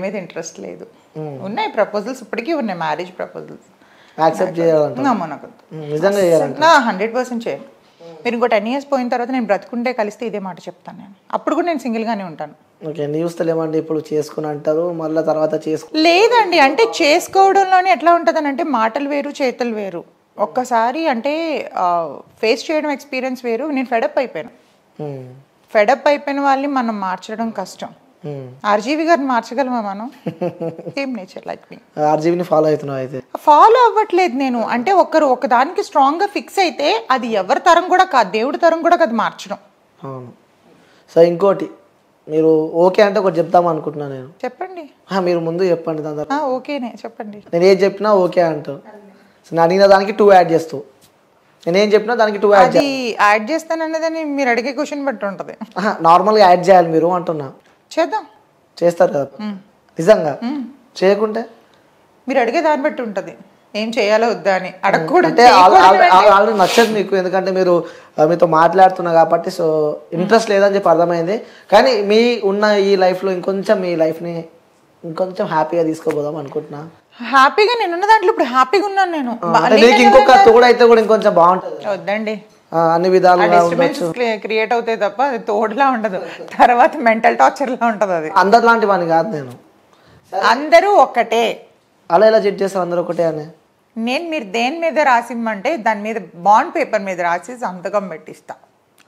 మీద ఇంట్రెస్ట్ లేదు. ఉన్నాయి ప్రపోజల్స్, ఇప్పటికీ ఉన్నాయి మ్యారేజ్ ప్రపోజల్స్. యాక్సెప్ట్ చేయాలంటే నాకు నిజంగా చేయాలంటే 100% చేయను. మీరు ఇంకో 10 years పోయిన తర్వాత నేను బ్రతుకుంటే కలిస్తే ఇదే మాట చెప్తాను నేను. అప్పుడు కూడా నేను సింగిల్గానే ఉంటాను. ఓకే, న్యూస్తలేమండి ఇప్పుడు చేసుకుని అంటారు, మళ్ళీ తర్వాత లేదండి, అంటే చేసుకోవడంలోనే ఎట్లా ఉంటుంది అంటే మాటలు వేరు చేతులు వేరు. ఒక్కసారి అంటే ఫేస్ చేయడం ఎక్స్పీరియన్స్ వేరు. నేను ఫెడప్ అయిపోయిన వాళ్ళని మనం మార్చడం కష్టం. ఆర్జీవి గారిని మార్చగలమా మనం? సేమ్ నేచర్ లైక్ మీ. ఆర్జీవిని ఫాలో అవుతున్నావు అయితే? ఫాలో అవ్వట్లేదు నేను. అంటే ఒకదానికి స్ట్రాంగ్ గా ఫిక్స్ అయితే అది ఎవరి తరం కూడా కాదు, దేవుడి తరం కూడా కాదు మార్చడం. అవును. సో ఇంకోటి, మీరు ఓకే అంటే ఒకటి చెప్తాం అనుకుంటున్నాను నేను. చెప్పండి. మీరు ముందు చెప్పండి దాని తర్వాత. ఓకేనే చెప్పండి. నేను ఏది చెప్పినా ఓకే అంటావు. సో నేను అడిగిన దానికి 2 యాడ్ చేస్తావు, నేనేం చెప్పినా దానికి 2 యాడ్ చేస్తానన్నదని మీరు అడిగే క్వశ్చన్ బట్టి ఉంటుంది. నార్మల్గా యాడ్ చేయాలి మీరు అంటున్నా. చేద్దాం. చేస్తారు కదా నిజంగా? చేయకుంటే మీరు అడిగే దాన్ని బట్టి ఉంటుంది ఏం చేయాలో వద్దా అని. అడగకూడదు అంటే ఆల్రెడీ నచ్చదు మీకు, ఎందుకంటే మీరు మీతో మాట్లాడుతున్నా కాబట్టి. సో ఇంట్రెస్ట్ లేదని చెప్పి అర్థమైంది. కానీ మీ ఉన్న ఈ లైఫ్లో ఇంకొంచెం మీ లైఫ్ని ఇంకొంచెం హ్యాపీగా తీసుకోపోదాం అనుకుంటున్నా. హ్యాపీగా నేనున్న దాంట్లో ఇప్పుడు హ్యాపీగా ఉన్నాను నేను. ఇంకొక తోడు అయితే కూడా ఇంకొంచెం బాగుంటుంది. వద్దండి, అన్ని విధాలుగా క్రియేట్ అవుతాయి తప్ప అది తోడులా ఉండదు. తర్వాత మెంటల్ టార్చర్ లా ఉంటది. అది అందరు లాంటి వాడిని కాదు నేను. అందరూ ఒక్కటే. అలా ఎలా జడ్జ్ చేస్తారు అందరూ ఒకటే అని? నేను మీరు దేని మీద రాసిమ్మంటే దాని మీద బాండ్ పేపర్ మీద రాసి సంతకం పెట్టిస్తా.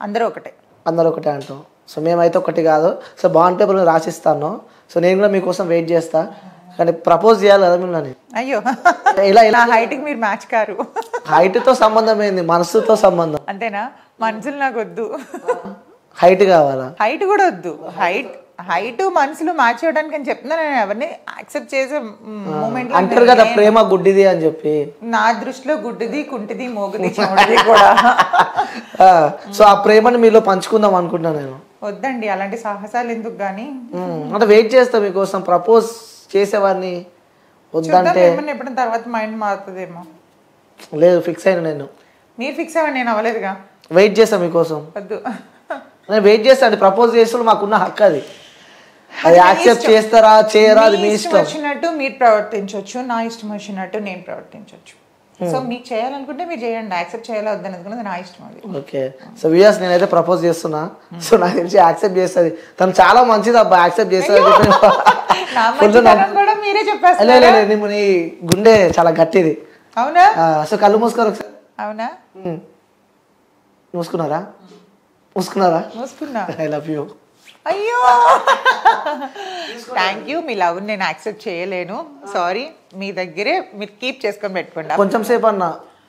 అందరూ ఒకటే. అందరూ ఒకటే అంటాం. సో మేమైతే ఒకటి కాదు. సో బాండ్ పేపర్ మీద రాసిస్తాను. సో నేను కూడా మీకోసం వెయిట్ చేస్తా. కానీ ప్రపోజ్ చేయాలి కదా మిమ్మల్ని. అయ్యో, ఇలా హైట్కి మీరు మ్యాచ్ కారు. హైట్తో సంబంధం ఏంది, మనసుతో సంబంధం. అంతేనా? మనసులు నాకు వద్దు, హైట్ కావాలా? హైట్ కూడా వద్దు. హైట్ మనసులు మ్యాచ్ అవ్వడానికి అని చెప్తున్నా. నేను ఎవరిని యాక్సెప్ట్ చేసే మూమెంట్ అంటారు కదా ప్రేమ గుడ్డిది అని చెప్పి. నా దృష్టిలో గుడ్డిది, కుంటిది, మోగుది, చెమటది కూడా. సో ఆ ప్రేమని మీలో పంచుకుందాం అనుకుంటున్నాను నేను. వద్దండి అలాంటి సాహసాలు ఎందుకు గానీ. అంటే వెయిట్ చేస్తా మీకోసం. ప్రపోజ్ చేసేవాడిని వద్దంటే ఎప్పుడైనా తర్వాత మైండ్ మారుతుందేమో. లేదు, ఫిక్స్ అయినా నేను. మీరు ఫిక్స్ అవ్వండి, నేను అవ్వలేదుగా. వెయిట్ చేస్తా మీకోసం. వద్దు, నేను వెయిట్ చేస్తాను. ప్రపోజ్ చేస్తే మాకున్న హక్కు అది. అది యాక్సెప్ట్ చేస్తారా చేయరా అది మీ ఇష్టం. వచ్చినట్టు మీరు ప్రవర్తించవచ్చు, నా ఇష్టం వచ్చినట్టు నేను ప్రవర్తించవచ్చు. సో మీకు చేయాలనుకుంటే మీరు చేయండి, యాక్సెప్ట్ చేయాలా వద్దనేది నా ఇష్టం. అది ఓకే. సో వ్యూయర్స్, నేనైతే ప్రపోజ్ చేస్తున్నా. సో నాకు తెలిసి యాక్సెప్ట్ చేస్తుంది. తను చాలా మంచిది అబ్బా, యాక్సెప్ట్ చేస్తుంది. మీరే చెప్పేస్తారు. నీ గుండె చాలా గట్టిది. అవునా? సో కళ్ళు మూసుకోరు ఒకసారి. అవునా? మూసుకున్నారా? మూసుకున్నా. I love you. అయ్యో, థ్యాంక్ యూ. మీ లవ్ నేను యాక్సెప్ట్ చేయలేను, సారీ. మీ దగ్గరే మీరు కీప్ చేసుకొని పెట్టుకోండి. కొంచెం సేపు అన్న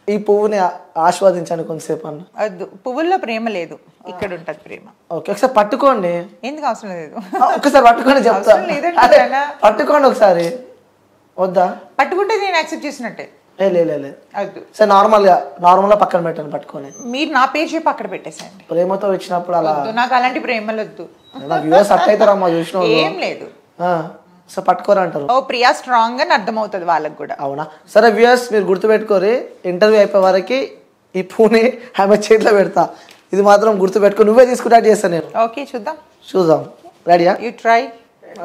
ఈ పువ్వుని ఆస్వాదించండి. కొంచెంసేపు అన్న. వద్దు, పువ్వుల్లో ప్రేమ లేదు, ఇక్కడ ఉంటది ప్రేమ. ఓకే, ఒకసారి పట్టుకోండి. ఎందుకు అవసరం లేదు? ఒకసారి పట్టుకోండి, చెప్తా. పట్టుకోండి ఒకసారి. వద్దా? పట్టుకుంటే నేను యాక్సెప్ట్ చేసినట్టే. సార్ నార్మల్ గా పక్కన పెట్టండి పట్టుకొని. మీరు నా పేరు చెప్పి అక్కడ పెట్టేసేయండి. ప్రేమతో ఇచ్చినప్పుడు అలా. నాకు అలాంటి ప్రేమలు వద్దు. అవుతారమ్మా చూసిన. ఏం లేదు. సో పట్టుకోరంటారు. ఓ ప్రియా స్ట్రాంగ్ అని అర్థమవుతుంది వాళ్ళకి కూడా. అవునా? సరే వ్యూయర్స్, మీరు గుర్తుపెట్టుకోరి. ఇంటర్వ్యూ అయిపోయే వరకు ఈ పూని ఆమె చేతిలో పెడతా. ఇది మాత్రం గుర్తుపెట్టుకో. నువ్వే తీసుకుంటా చేస్తాను నేను. ఓకే, చూద్దాం. రెడీయా? You try.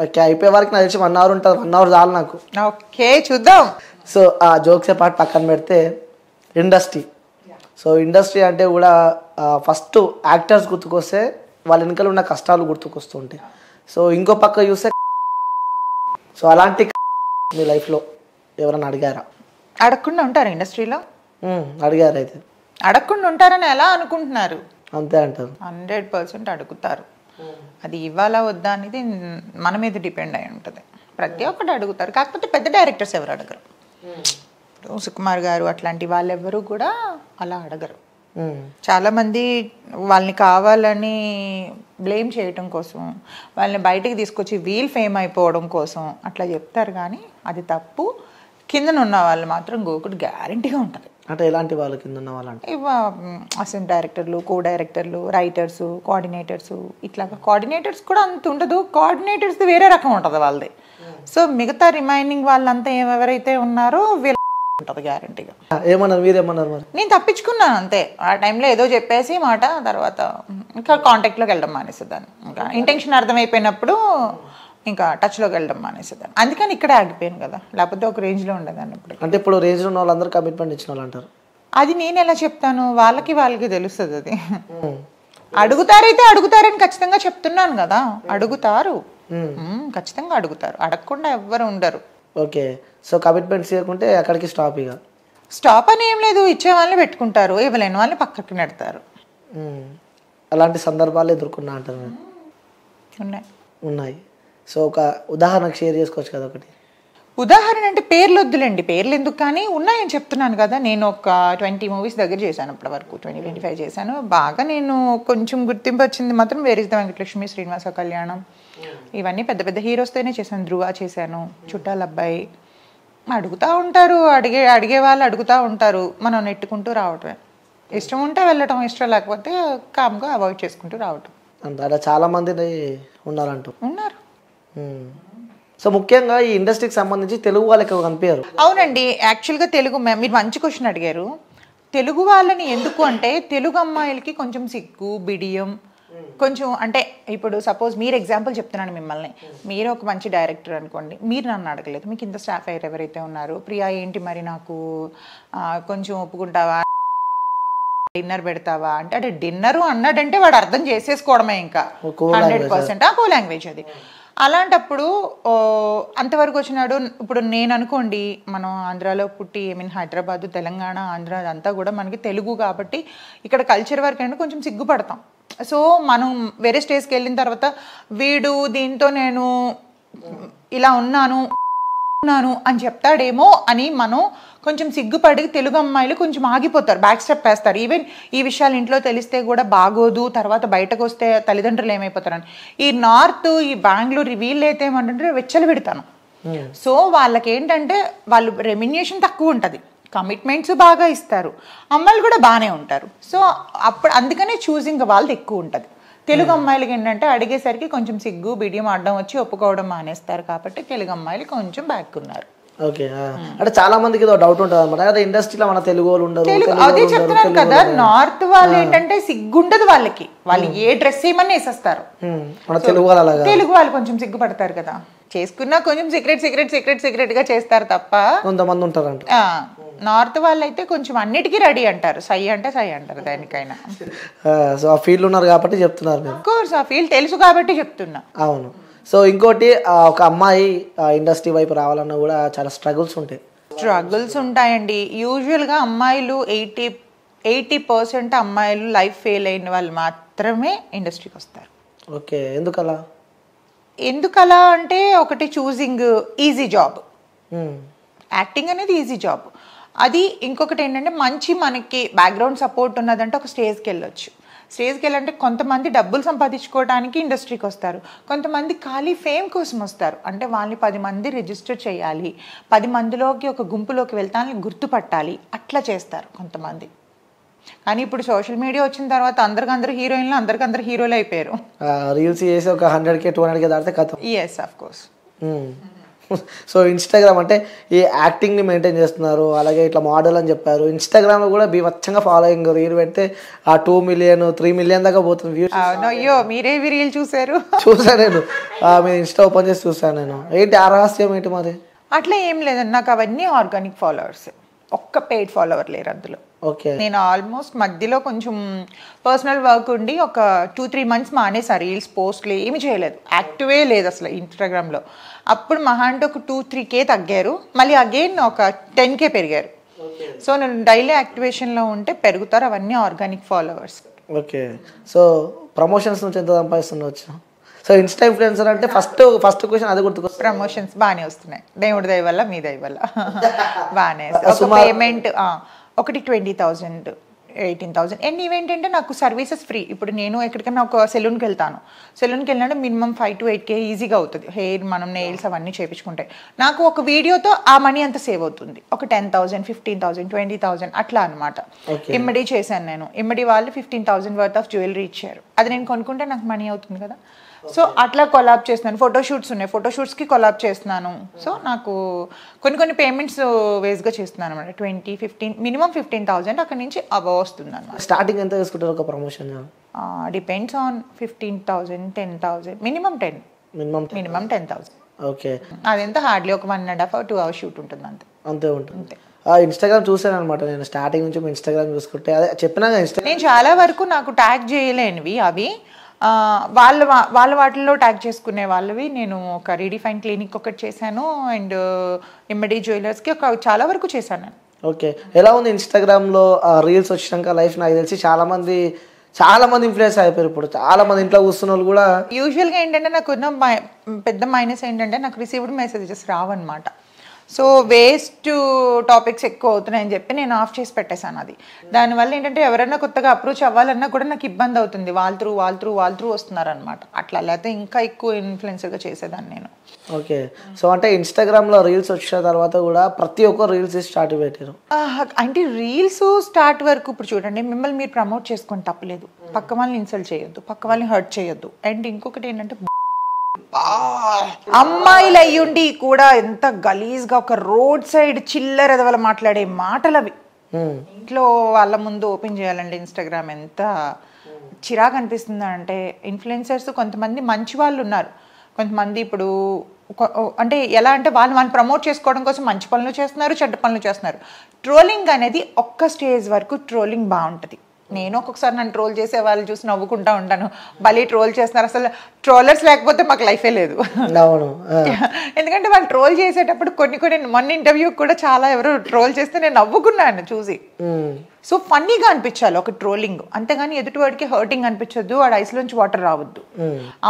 ఓకే, అయిపోయే వరకు నాకు తెలిసి 1 hour ఉంటుంది. 1 hour చాలు నాకు. ఓకే, చూద్దాం. సో ఆ జోక్సే పాటు పక్కన పెడితే ఇండస్ట్రీ. సో ఇండస్ట్రీ అంటే కూడా ఫస్ట్ యాక్టర్స్ గుర్తుకొస్తే వాళ్ళ వెనకాల ఉన్న కష్టాలు గుర్తుకొస్తూ ఉంటాయి. సో ఇంకో పక్క చూస్తే, సో అలాంటి మీ లైఫ్లో ఎవరైనా అడిగారా? అడగకుండా ఉంటారు ఇండస్ట్రీలో? అడిగారు. అయితే అడగకుండా ఉంటారని ఎలా అనుకుంటున్నారు? అంతే అంటారు. 100% అడుగుతారు. అది ఇవ్వాలా వద్దా అనేది మన మీద డిపెండ్ అయి ఉంటుంది. ప్రతి ఒక్కటి అడుగుతారు, కాకపోతే పెద్ద డైరెక్టర్స్ ఎవరు అడగరు. సుకుమార్ గారు అట్లాంటి వాళ్ళెవ్వరూ కూడా అలా అడగరు. చాలా మంది వాళ్ళని కావాలని బ్లేమ్ చేయటం కోసం, వాళ్ళని బయటికి తీసుకొచ్చి వీల్ ఫేమ్ అయిపోవడం కోసం అట్లా చెప్తారు. కానీ అది తప్పు. కిందన ఉన్న వాళ్ళు మాత్రం గోకుడు గ్యారంటీగా ఉంటుంది. అంటే ఎలాంటి వాళ్ళు కింద ఉన్న వాళ్ళంటే? అసిస్టెంట్ డైరెక్టర్లు, కో డైరెక్టర్లు, రైటర్స్, కోఆర్డినేటర్స్. ఇట్లాగా కోఆర్డినేటర్స్ కూడా అంత ఉండదు. కోఆర్డినేటర్స్ వేరే రకం ఉంటుంది వాళ్ళది. సో మిగతా రిమైనింగ్ వాళ్ళంతా ఎవరైతే ఉన్నారో వీళ్ళ ఉంటుంది గ్యారంటీగా. ఏమన్నారు మీరేమన్నారు మరి? నేను తప్పించుకున్నాను అంతే. ఆ టైంలో ఏదో చెప్పేసి మాట, తర్వాత ఇంకా కాంటాక్ట్లోకి వెళ్ళడం మానేసేదాన్ని. ఇంకా ఇంటెన్షన్ అర్థమైపోయినప్పుడు ఇంకా టచ్లోకి వెళ్ళడం మానేసేదాన్ని. అందుకని ఇక్కడ ఆగిపోయాను కదా, లేకపోతే ఒక రేంజ్లో ఉండేదాన్ని ఇప్పుడు. అంటే ఇప్పుడు రేంజ్లో ఉన్న వాళ్ళందరూ కమిట్మెంట్ ఇచ్చిన వాళ్ళు అంటారు. అది నేను ఎలా చెప్తాను, వాళ్ళకి తెలుస్తుంది అది. అడుగుతారైతే అడుగుతారని ఖచ్చితంగా చెప్తున్నాను కదా, అడుగుతారు, ఖచ్చితంగా అడుగుతారు, అడగకుండా ఎవ్వరు ఉండరు. ఓకే, సో కమిట్మెంట్స్ ఇవ్వకుంటే అక్కడికి స్టాప్. ఇక స్టాప్ అని ఏం లేదు, ఇచ్చే వాళ్ళని పెట్టుకుంటారు, ఇవ్వలేని వాళ్ళని పక్కకి నెడతారు. అలాంటి సందర్భాలు ఎదుర్కొన్నా అంటారు. ఉన్నాయి. సో ఒక ఉదాహరణకు షేర్ చేసుకోవచ్చు కదా ఒకటి. ఉదాహరణ అంటే పేర్లు వద్దులేండి, పేర్లు ఎందుకు, కానీ ఉన్నాయని చెప్తున్నాను కదా. నేను ఒక 20 మూవీస్ దగ్గర చేశాను ఇప్పటి వరకు, 20-25 చేశాను. బాగా నేను కొంచెం గుర్తింపు వచ్చింది మాత్రం where is the Venkatalakshmi, Srinivasa Kalyanam, ఇవన్నీ పెద్ద పెద్ద హీరోస్తోనే చేశాను. ధ్రువ చేశాను, చుట్టాల అబ్బాయి. అడుగుతూ ఉంటారు, అడిగే వాళ్ళు అడుగుతూ ఉంటారు, మనం నెట్టుకుంటూ రావటమే. ఇష్టం ఉంటే వెళ్ళటం, ఇష్టం లేకపోతే కామ్గా అవాయిడ్ చేసుకుంటూ రావటం. అలా చాలా మంది ఉన్నారు. సో ముఖ్యంగా ఈ ఇండస్ట్రీకి సంబంధించి తెలుగు వాళ్ళకి ఎక్కువ కనిపించారు. అవునండి, యాక్చువల్గా తెలుగు మీరు మంచి క్వశ్చన్ అడిగారు. తెలుగు వాళ్ళని ఎందుకు అంటే, తెలుగు అమ్మాయిలకి కొంచెం సిగ్గు, బిడియం, కొంచెం అంటే ఇప్పుడు సపోజ్ మీరు ఎగ్జాంపుల్ చెప్తున్నాను మిమ్మల్ని, మీరు ఒక మంచి డైరెక్టర్ అనుకోండి, మీరు నన్ను అడగలేదు, మీకు ఇంత స్టాఫ్ అయ్యారు ఎవరైతే ఉన్నారు, ప్రియా ఏంటి మరి నాకు కొంచెం ఒప్పుకుంటావా, డిన్నర్ పెడతావా అంటే, అంటే డిన్నరు అన్నాడంటే వాడు అర్థం చేసేసుకోవడమే ఇంకా 100%. కో లాంగ్వేజ్ అది. అలాంటప్పుడు అంతవరకు వచ్చినాడు. ఇప్పుడు నేను అనుకోండి, మనం ఆంధ్రాలో పుట్టి, హైదరాబాద్, తెలంగాణ, ఆంధ్ర అదంతా కూడా మనకి తెలుగు కాబట్టి ఇక్కడ కల్చర్ వరకు అంటే కొంచెం సిగ్గుపడతాం. సో మనం వేరే స్టేజ్కి వెళ్ళిన తర్వాత వీడు దీంతో నేను ఇలా ఉన్నాను అని చెప్తాడేమో అని మనం కొంచెం సిగ్గుపడి తెలుగు అమ్మాయిలు కొంచెం ఆగిపోతారు, బ్యాక్ స్టెప్ వేస్తారు. ఈవెన్ ఈ విషయాలు ఇంట్లో తెలిస్తే కూడా బాగోదు, తర్వాత బయటకు వస్తే తల్లిదండ్రులు ఏమైపోతారని. ఈ నార్త్, ఈ బెంగళూరు వీళ్ళు అయితే ఏమంటే వెచ్చలు పెడతాను. సో వాళ్ళకి ఏంటంటే వాళ్ళు రెమ్యునరేషన్ తక్కువ ఉంటుంది, కమిట్మెంట్స్ బాగా ఇస్తారు, అమ్మాయిలు కూడా బాగానే ఉంటారు. సో అప్పుడు అందుకనే చూసింగ్ వాళ్ళది ఎక్కువ ఉంటుంది. తెలుగు అమ్మాయిలకి ఏంటంటే అడిగేసరికి కొంచెం సిగ్గు, బిడియం అడ్డం వచ్చి ఒప్పుకోవడం మానేస్తారు. కాబట్టి తెలుగు అమ్మాయిలు కొంచెం బ్యాక్ ఉన్నారు. ఓకే, అంటే చాలా మందికి డౌట్ ఉంటుంది అనమాట, ఇండస్ట్రీలో మన తెలుగు వాళ్ళు ఉండరు. అదే చెప్తున్నాను కదా, నార్త్ వాళ్ళు ఏంటంటే సిగ్గుండదు వాళ్ళకి, వాళ్ళు ఏ డ్రెస్ ఏమన్నా వేసేస్తారు. మన తెలుగు వాళ్ళు కొంచెం సిగ్గుపడతారు కదా, చేసుకున్నా కొంచెం సీక్రెట్ గా చేస్తారు తప్ప. కొంతమంది ఉంటారంట. నార్త్ వాళ్ళు అయితే కొంచెం అన్నిటికీ రెడీ అంటారు, సై అంటే సై అంటారు దానికైనా. సో ఆ ఫీల్డ్ ఉన్నారు కాబట్టి చెప్తున్నారు. ఆఫ్ కోర్స్ ఆ ఫీల్డ్ తెలుసు కాబట్టి చెప్తున్నా. అవును. సో ఇంకోటి, ఒక అమ్మాయి ఇండస్ట్రీ వైపు రావాలన్నా కూడా చాలా స్ట్రగుల్స్ ఉంటాయండి. యూజువల్గా అమ్మాయిలు 80% అమ్మాయిలు లైఫ్ ఫెయిల్ అయిన వాళ్ళు మాత్రమే ఇండస్ట్రీకి వస్తారు. ఓకే, ఎందుకలా అంటే ఒకటి చూసింగ్ ఈజీ జాబ్, యాక్టింగ్ అనేది ఈజీ జాబ్. అది ఇంకొకటి ఏంటంటే మంచి మనకి బ్యాక్గ్రౌండ్ సపోర్ట్ ఉన్నదంటే ఒక స్టేజ్కి వెళ్ళొచ్చు. స్టేజ్కి వెళ్ళాలంటే కొంతమంది డబ్బులు సంపాదించుకోవడానికి ఇండస్ట్రీకి వస్తారు, కొంతమంది ఖాళీ ఫేమ్ కోసం వస్తారు. అంటే వాళ్ళని 10 మంది రిజిస్టర్ చేయాలి, 10 మందిలోకి ఒక గుంపులోకి వెళ్తానని గుర్తుపట్టాలి, అట్లా చేస్తారు కొంతమంది. కానీ ఇప్పుడు సోషల్ మీడియా వచ్చిన తర్వాత అందరికందరూ హీరోయిన్లు, అందరికందరూ హీరోలు అయిపోయారు. రీల్స్ చేసి ఒక 100K 200K దాటితే కథ. Yes, of course. So Instagram అంటే ఈ యాక్టింగ్ని మెయింటైన్ చేస్తున్నారు, అలాగే ఇట్లా మోడల్ అని చెప్పారు. ఇన్స్టాగ్రామ్లో కూడా బీభత్సంగా ఫాలోయింగ్, రీల్ పెడితే ఆ 2 మిలియన్ 3 మిలియన్ దాకా పోతుంది వ్యూస్. అయ్యో, మీరేవి రీల్ చూసాను నేను, మీరు ఇన్స్టా ఓపెన్ చేసి చూసాను నేను. ఏంటి ఆ రహస్యం ఏంటి మాది? అట్లా ఏం లేదండి, నాకు అవన్నీ ఆర్గానిక్ ఫాలోవర్స్, ఒక్క పెయిడ్ ఫాలోవర్ లేరు అందులో. ఓకే, నేను ఆల్మోస్ట్ మధ్యలో కొంచెం పర్సనల్ వర్క్ ఉండి ఒక 2-3 మంత్స్ మానేసా, రీల్స్ పోస్ట్లు ఏమి చేయలేదు, యాక్టివే లేదు అసలు ఇన్స్టాగ్రామ్లో. అప్పుడు మహా అంటే ఒక 2-3K తగ్గారు, మళ్ళీ అగైన్ ఒక 10K పెరిగారు. సో నేను డైలీ యాక్టివేషన్లో ఉంటే పెరుగుతారు, అవన్నీ organic followers. Okay, so promotions నుంచి ఎంత సంపాదిస్తుండవచ్చు? సో ఇన్స్టా ఇన్ఫ్లుయెన్సర్ అంటే ఫస్ట్ క్వశ్చన్ అది గుర్తుకొస్తుంది. ప్రమోషన్స్ బాగానే వస్తున్నాయి, దేవుడి దయ వల్ల, మీ దయ వల్ల బాగానే. పేమెంట్ ఒకటి 20,000 18,000. అండ్ ఇవేంటంటే నాకు సర్వీసెస్ ఫ్రీ. ఇప్పుడు నేను ఎక్కడికైనా ఒక సెలూన్కి వెళ్తాను, సెలూన్కి వెళ్ళినట్టు మినిమం 5 to 8K ఈజీగా అవుతుంది, హెయిర్ మనం నెయిల్స్ అవన్నీ చేయించుకుంటే. నాకు ఒక వీడియోతో ఆ మనీ అంతా సేవ్ అవుతుంది, ఒక 10,000 15,000 20,000 అట్లా అనమాట. ఇమ్మడి చేశాను నేను, ఇమ్మడి వాళ్ళు 15,000 వర్త్ ఆఫ్ జ్యువెలరీ ఇచ్చారు, అది నేను కొనుక్కుంటే నాకు మనీ అవుతుంది కదా. సో అట్లా కొలాబ్ చేస్తున్నాను, ఫోటోషూట్స్ ఉన్నాయి, ఫోటోషూట్స్కి కొలాబ్ చేస్తున్నాను. సో నాకు కొన్ని పేమెంట్స్ వేస్గా చేస్తున్నాను అనమాట. 20-15 మినిమం 15,000 అక్కడి నుంచి అబవ్ వస్తుంది అనమాట. స్టార్టింగ్ ఎంత తీసుకుంటారు ఒక promotion? Depends on 15,000 10,000 minimum 10. Minimum 10,000. Okay. అదెంత హార్డ్లీ ఒక 1.5 or 2 hours షూట్ ఉంటుంది అంతే. అంతే ఉంటుంది. ఇన్స్టాగ్రామ్ చూసాను అనమాట నేను స్టార్టింగ్ నుంచి. ఇన్స్టాగ్రామ్ చూసుకుంటే అదే చెప్పినా నేను చాలా వరకు నాకు ట్యాగ్ చేయలేనివి అవి వాళ్ళ వాటిల్లో ట్యాగ్ చేసుకునే వాళ్ళవి నేను ఒక రీడిఫైన్ క్లినిక్ ఒకటి చేశాను అండ్ ఇమ్మడి జ్యువెలర్స్కి చాలా వరకు చేశాను. ఓకే. ఎలా ఉంది ఇన్స్టాగ్రామ్లో రీల్స్ వచ్చినాక లైఫ్? నాకు తెలిసి చాలా మంది ఇన్ఫ్లుయెన్స్ అయిపోయారు ఇప్పుడు. చాలా మంది ఇంట్లో కూర్చున్న వాళ్ళు కూడా. యూజువల్గా ఏంటంటే నాకున్న పెద్ద మైనస్ ఏంటంటే నాకు రిసీవ్డ్ మెసేజెస్ రావన్నమాట. సో వేస్ట్ టాపిక్స్ ఎక్కువ అవుతున్నాయని చెప్పి నేను ఆఫ్ చేసి పెట్టేశాను అది. దానివల్ల ఏంటంటే ఎవరైనా కొత్తగా అప్రోచ్ అవ్వాలన్నా కూడా నాకు ఇబ్బంది అవుతుంది. వాళ్ళ త్రూ వస్తున్నారనమాట. అట్లా లేకపోతే ఇంకా ఎక్కువ ఇన్ఫ్లుయెన్సర్గా చేసేదాన్ని నేను. ఓకే. సో అంటే ఇన్స్టాగ్రామ్లో రీల్స్ వచ్చిన తర్వాత కూడా ప్రతి ఒక్కరు రీల్స్ స్టార్ట్ పెట్టారు. అంటే రీల్స్ స్టార్ట్ వరకు ఇప్పుడు చూడండి, మిమ్మల్ని మీరు ప్రమోట్ చేసుకొని తప్పలేదు, పక్క వాళ్ళని ఇన్సల్ట్ చేయొద్దు, పక్క వాళ్ళని హర్ట్ చేయొద్దు. అండ్ ఇంకొకటి ఏంటంటే అమ్మాయిలు అయ్యుండి కూడా ఎంత గలీజ్గా ఒక రోడ్ సైడ్ చిల్లర ఎదవల మాట్లాడే మాటలు అవి ఇంట్లో వాళ్ళ ముందు ఓపెన్ చేయాలండి ఇన్స్టాగ్రామ్. ఎంత చిరాకు అనిపిస్తుంది అంటే ఇన్ఫ్లుయెన్సర్స్ కొంతమంది మంచి వాళ్ళు ఉన్నారు, కొంతమంది ఇప్పుడు అంటే ఎలా అంటే వాళ్ళు ప్రమోట్ చేసుకోవడం కోసం మంచి పనులు చేస్తున్నారు, చెడ్డ పనులు చేస్తున్నారు. ట్రోలింగ్ అనేది ఒక్క స్టేజ్ వరకు ట్రోలింగ్ బాగుంటుంది. నేను ఒక్కొక్కసారి నన్ను ట్రోల్ చేసే వాళ్ళు చూసి నవ్వుకుంటా ఉంటాను, భలే ట్రోల్ చేస్తున్నారు, అసలు ట్రోలర్స్ లేకపోతే మాకు లైఫే లేదు. ఎందుకంటే వాళ్ళు ట్రోల్ చేసేటప్పుడు కొన్ని మొన్న ఇంటర్వ్యూ కూడా చాలా ఎవరు ట్రోల్ చేస్తే నేను నవ్వుకున్నాను చూసి. సో ఫన్నీగా అనిపించాలి ఒక ట్రోలింగ్, అంతేగాని ఎదుటివాడికి హర్టింగ్ అనిపించొద్దు, వాడి ఐస్లోంచి వాటర్ రావద్దు.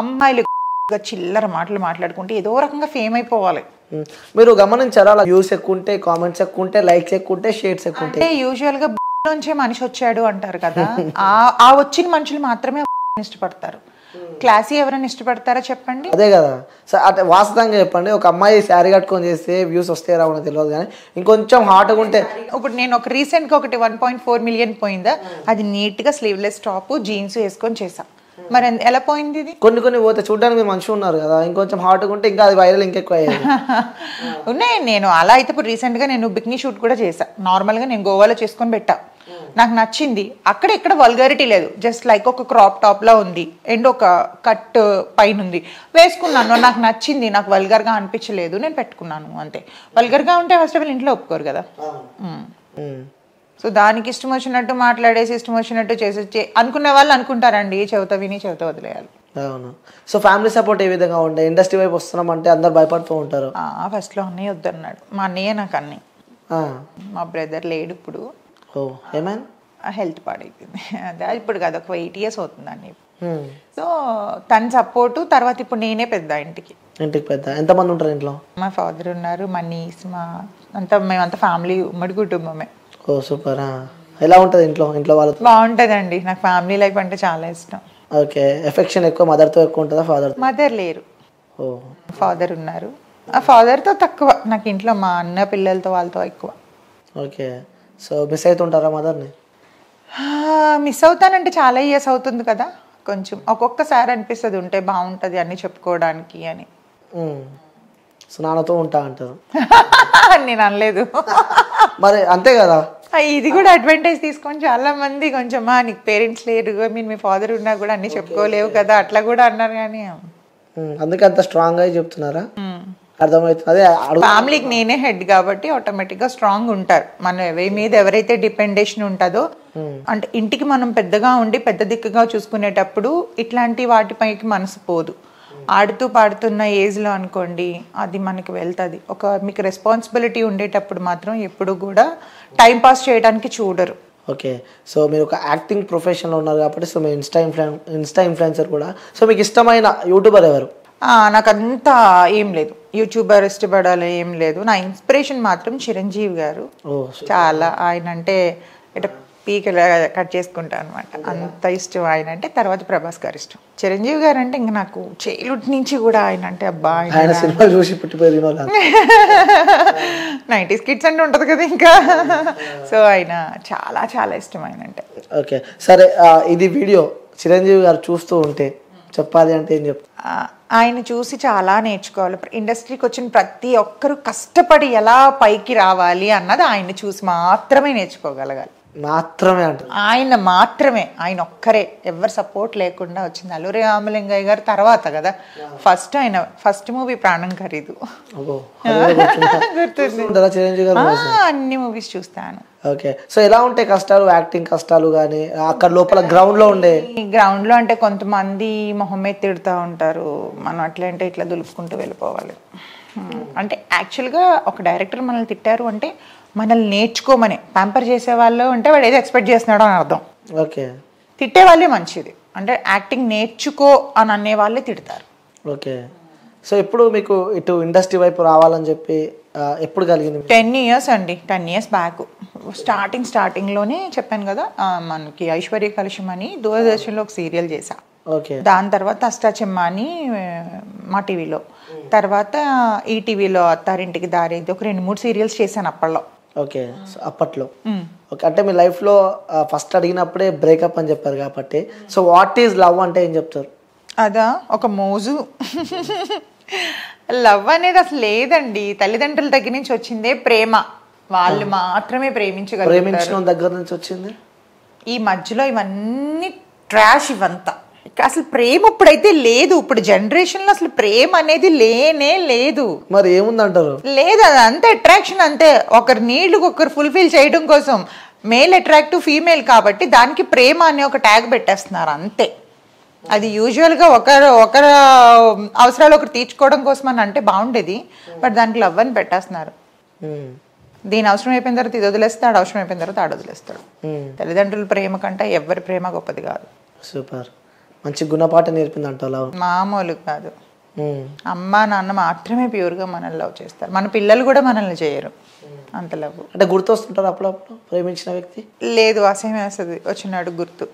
అమ్మాయిలు చిల్లర మాటలు మాట్లాడుకుంటే ఏదో రకంగా ఫేమ్ అయిపోవాలి. మీరు గమనించారా? వ్యూస్ ఎక్కువ ఉంటే, కామెంట్స్ ఎక్కువ ఉంటే, లైక్స్ ఎక్కువ ఉంటే, షేర్స్ ఎక్కువ ఉంటాయి. యూజువల్ గా నుంచే మనిషి వచ్చాడు అంటారు కదా, ఆ వచ్చిన మనుషులు మాత్రమే ఇష్టపడతారు. క్లాసీ ఎవరైనా ఇష్టపడతారా చెప్పండి? అదే కదా. అంటే వాస్తవంగా చెప్పండి, ఒక అమ్మాయి శారీ కట్టుకొని చేస్తే వ్యూస్ వస్తే రావడం తెలియదు, కానీ ఇంకొంచెం హాట్గా ఉంటే. ఇప్పుడు నేను ఒక రీసెంట్గా ఒకటి 1.4 million పోయిందా, అది నీట్గా స్లీవ్లెస్ టాప్ జీన్స్ వేసుకొని చేసా. మరి ఎలా పోయింది ఇది? కొన్ని పోతే చూడడానికి మీరు మంచిగా ఉన్నారు కదా, ఇంకొంచెం హాట్గా ఉంటే ఇంకా అది వైరల్ ఇంకెక్కువ అయ్యేది. ఉన్నాయి. నేను అలా అయితే ఇప్పుడు రీసెంట్గా నేను బిక్నీ షూట్ కూడా చేసా. నార్మల్గా నేను గోవాలో చేసుకొని పెట్టా, నాకు నచ్చింది. అక్కడ ఇక్కడ వల్గారిటీ లేదు, జస్ట్ లైక్ ఒక క్రాప్ టాప్ లా ఉంది అండ్ ఒక కట్ పైన ఉంది, వేసుకున్నాను, నాకు నచ్చింది, నాకు వల్గర్గా అనిపించలేదు, నేను పెట్టుకున్నాను అంతే. వల్గర్గా ఉంటే ఫస్ట్ ఆఫ్ ఆల్ ఇంట్లో ఒప్పుకోరు కదా. సో దానికి ఇష్టం వచ్చినట్టు మాట్లాడేసి ఇష్టం వచ్చినట్టు చేసి అనుకునే వాళ్ళు అనుకుంటారండి, చెవిత విని చెవిత వదిలేయాలి. అవును. సో ఫ్యామిలీ సపోర్ట్ ఏ విధంగా ఉండే? ఇండస్ట్రీ వైపు వస్తున్నాం అంటే అందరు భయపడుతూ ఉంటారు. ఫస్ట్లో అన్నయ్య వద్దన్నాడు, మా అన్నయ్య నాకు అన్నీ. మా బ్రదర్ లేడు ఇప్పుడు. ఏమైనా హెల్త్ పాడైపోయింది, అదే ఇప్పుడు కాదు ఒక 8 years అవుతుందండి. సో తన సపోర్టు తర్వాత ఇప్పుడు నేనే పెద్ద ఇంటికి పెద్ద. ఎంతమంది ఉంటారు ఇంట్లో? మా ఫాదర్ ఉన్నారు, మా నీస్, మేమంతా ఫ్యామిలీ, ఉమ్మడి కుటుంబమే. ఓ సూపర్. ఎలా ఉంటుంది ఇంట్లో వాళ్ళతో? బాగుంటుందండి, నాకు ఫ్యామిలీ లైఫ్ అంటే చాలా ఇష్టం. ఓకే. ఎఫెక్షన్ ఎక్కువ మదర్తో ఎక్కువ ఉంటుందా? మదర్ లేరు, ఫాదర్ ఉన్నారు. ఆ ఫాదర్తో తక్కువ, నాకు ఇంట్లో మా అన్న పిల్లలతో వాళ్ళతో ఎక్కువ. ఓకే. సో మిస్ అవుతుంటారా మదర్ని? మిస్ అవుతానంటే చాలా ఇయర్స్ అవుతుంది కదా, కొంచెం ఒక్కొక్కసారి అనిపిస్తుంది ఉంటే బాగుంటుంది అన్ని చెప్పుకోవడానికి అని. సో నాన్నతో ఉంటా అంటారు? నేను అనలేదు. మరి అంతే కదా, ఇది కూడా అడ్వాంటేజ్ తీసుకొని చాలా మంది కొంచెం నీకు పేరెంట్స్ లేరు, మీ ఫాదర్ ఉన్నా కూడా అన్ని చెప్పుకోలేవు కదా అట్లా కూడా అన్నారు. కానీ అందుకే అంత స్ట్రాంగ్ గా చెప్తున్నారా? అర్థమవుతుంది. అదే ఫ్యామిలీకి నేనే హెడ్ కాబట్టి ఆటోమేటిక్గా స్ట్రాంగ్ ఉంటారు. మనం మీద ఎవరైతే డిపెండేషన్ ఉంటుందో, అంటే ఇంటికి మనం పెద్దగా ఉండి పెద్ద దిక్కుగా చూసుకునేటప్పుడు ఇట్లాంటి వాటిపైకి మనసు పోదు. ఆడుతూ పాడుతున్న ఏజ్లో అనుకోండి అది మనకి వెళ్తుంది. మీకు రెస్పాన్సిబిలిటీ ఉండేటప్పుడు మాత్రం ఎప్పుడు కూడా టైం పాస్ చేయడానికి చూడరు. ఓకే. సో మీరు ఒక యాక్టింగ్ ప్రొఫెషన్లో ఉన్నారు కాబట్టి, సో మీ ఇన్స్టా ఇన్ఫ్లుయెన్సర్ కూడా. సో మీకు ఇష్టమైన యూట్యూబర్ ఎవరు? నాకు అంతా ఏం లేదు, యూట్యూబర్ ఇష్టపడాలి ఏం లేదు. నా ఇన్స్పిరేషన్ మాత్రం చిరంజీవి గారు. చాలా ఆయన అంటే ఇట్లా పీకలా కట్ చేసుకుంటా అనమాట, అంత ఇష్టం ఆయన అంటే. తర్వాత ప్రభాస్ గారు ఇష్టం. చిరంజీవి గారు అంటే ఇంకా నాకు చైల్డ్హుడ్ నుంచి కూడా ఆయన అంటే అబ్బా, ఆయన సినిమాలు చూసి పుట్టిపోయి 90s కిడ్స్ అంటే ఉంటుంది కదా ఇంకా. సో ఆయన చాలా చాలా ఇష్టం ఆయన అంటే. ఓకే సరే, ఇది వీడియో చిరంజీవి గారు చూస్తూ ఉంటే చెప్పాలి అంటే ఏం చెప్తా? ఆయన చూసి చాలా నేర్చుకోవాలి. ఇండస్ట్రీకి వచ్చిన ప్రతి ఒక్కరు కష్టపడి ఎలా పైకి రావాలి అన్నది ఆయన్ని చూసి మాత్రమే నేర్చుకోగలగాలి. మాత్రమే అంటారు. ఆయన మాత్రమే, ఆయన ఒక్కరే, ఎవరు సపోర్ట్ లేకుండా వచ్చింది. అల్లూరి రామలింగయ్య గారు తర్వాత కదా ఫస్ట్ మూవీ ప్రాణం ఖరీదు. చిరంజీవి గారు అన్ని మూవీస్ చూస్తాను. ఓకే, సో ఎలా ఉంటాయి కష్టాలు, యాక్టింగ్ కష్టాలు కానీ అక్కడ లోపల గ్రౌండ్ లో ఉండే? గ్రౌండ్ లో అంటే కొంతమంది మొహమ్మద్ తిడుతూ ఉంటారు, మనం అట్లా అంటే ఇట్లా దులుపుకుంటూ వెళ్ళిపోవాలి. అంటే యాక్చువల్గా ఒక డైరెక్టర్ మనల్ని తిట్టారు అంటే మనల్ని నేర్చుకోమని, ప్యాంపర్ చేసే వాళ్ళు అంటే వాడు ఏదో ఎక్స్పెక్ట్ చేస్తున్నాడు అని అర్థం. ఓకే, తిట్టే వాళ్ళే మంచిది, అంటే యాక్టింగ్ నేర్చుకో అని అనే వాళ్ళే తిడతారు. ఓకే, సో ఇప్పుడు మీకు ఇటు ఇండస్ట్రీ వైపు రావాలని చెప్పి ఎప్పుడు కలిగింది? 10 years అండి, 10 years బ్యాక్. స్టార్టింగ్లోనే చెప్పాను కదా, మనకి ఐశ్వర్య కలుషం అని దూరదర్శన్లో ఒక సీరియల్ చేశా. ఓకే, దాని తర్వాత అష్టాచెమ్మ అని మా టీవీలో, తర్వాత ఈ టీవీలో అత్తారింటికి దారి, ఒక 2-3 సీరియల్స్ చేశాను అప్పట్లో. ఓకే, సో అప్పట్లో. ఓకే, అంటే మీ లైఫ్లో ఫస్ట్ అడిగినప్పుడే బ్రేకప్ అని చెప్పారు కాబట్టి, సో వాట్ ఈజ్ లవ్ అంటే ఏం చెప్తారు? అదా ఒక మోజు. లవ్ అనేది అసలు లేదండి, తల్లిదండ్రుల దగ్గర నుంచి వచ్చిందే ప్రేమ, వాళ్ళు మాత్రమే ప్రేమించగలరు. ప్రేమించడం దగ్గర నుంచి వచ్చింది. ఈ మధ్యలో ఇవన్నీ ట్రాష్, ఇవంతా అసలు ప్రేమ ఇప్పుడైతే లేదు. ఇప్పుడు జనరేషన్ లో అసలు ప్రేమ అనేది లేనే లేదు. మరి ఏముందంటారు? లేదు, అది అంతే అట్రాక్షన్, అంతే. ఒకరి నీళ్లు ఒకరు ఫుల్ఫిల్ చేయడం కోసం, మేల్ అట్రాక్ట్ ఫీమేల్ కాబట్టి దానికి ప్రేమ అనే ఒక ట్యాగ్ పెట్టేస్తున్నారు అంతే. అది యూజువల్గా ఒకరు అవసరాలు ఒకరు తీర్చుకోవడం కోసం అని అంటే బాగుండేది, బట్ దానికి లవ్ అని పెట్టేస్తున్నారు. దీని అవసరం అయిపోయిన తర్వాత ఇది వదిలేస్తాడు, అవసరం అయిపోయిన తర్వాత ఆడ వదిలేస్తాడు. తల్లిదండ్రుల ప్రేమ కంటే ఎవరి ప్రేమ గొప్పది కాదు. సూపర్, మంచి గుణపాఠ నేర్పింది అంటావు. మామూలు కాదు. అమ్మ నాన్న మాత్రమే ప్యూర్గా మనల్ని లవ్ చేస్తారు, మన పిల్లలు కూడా మనల్ని చేయరు అంత లవ్. అంటే గుర్తొస్తుంటారు అప్పుడప్పుడు ప్రేమించిన వ్యక్తి? లేదు, అసహ్యం వేస్తుంది వచ్చినాడు గుర్తు.